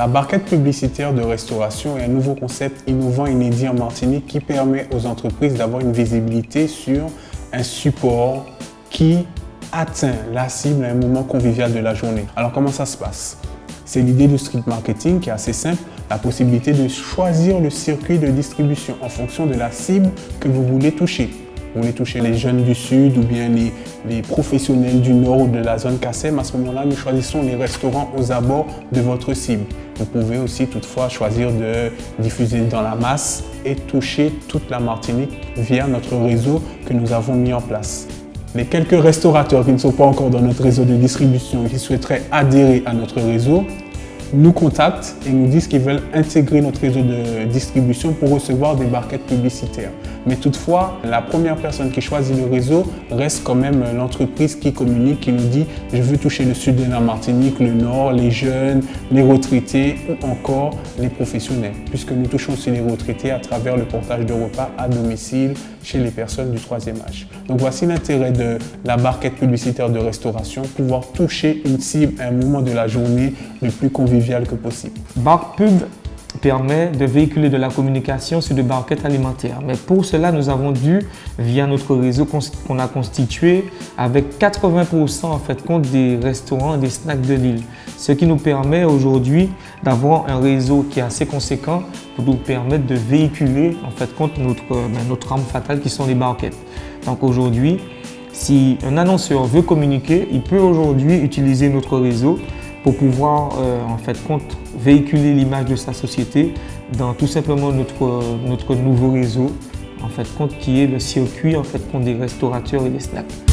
La barquette publicitaire de restauration est un nouveau concept innovant et inédit en Martinique qui permet aux entreprises d'avoir une visibilité sur un support qui atteint la cible à un moment convivial de la journée. Alors comment ça se passe? C'est l'idée du street marketing qui est assez simple, la possibilité de choisir le circuit de distribution en fonction de la cible que vous voulez toucher. Vous voulez toucher les jeunes du Sud ou bien les professionnels du Nord ou de la zone KSM. À ce moment-là, nous choisissons les restaurants aux abords de votre cible. Vous pouvez aussi toutefois choisir de diffuser dans la masse et toucher toute la Martinique via notre réseau que nous avons mis en place. Les quelques restaurateurs qui ne sont pas encore dans notre réseau de distribution et qui souhaiteraient adhérer à notre réseau nous contactent et nous disent qu'ils veulent intégrer notre réseau de distribution pour recevoir des barquettes publicitaires. Mais toutefois, la première personne qui choisit le réseau reste quand même l'entreprise qui communique, qui nous dit « je veux toucher le sud de la Martinique, le nord, les jeunes, les retraités ou encore les professionnels » puisque nous touchons aussi les retraités à travers le portage de repas à domicile chez les personnes du troisième âge. Donc voici l'intérêt de la barquette publicitaire de restauration, pouvoir toucher une cible à un moment de la journée le plus convivial que possible. Barpub permet de véhiculer de la communication sur des barquettes alimentaires. Mais pour cela, nous avons dû, via notre réseau qu'on a constitué, avec 80% en fait compte des restaurants et des snacks de l'île. Ce qui nous permet aujourd'hui d'avoir un réseau qui est assez conséquent pour nous permettre de véhiculer en fait compte notre arme fatale qui sont les barquettes. Donc aujourd'hui, si un annonceur veut communiquer, il peut aujourd'hui utiliser notre réseau pour pouvoir en fait compte véhiculer l'image de sa société dans tout simplement notre nouveau réseau en fait compte qui est le circuit en fait compte des restaurateurs et des snacks.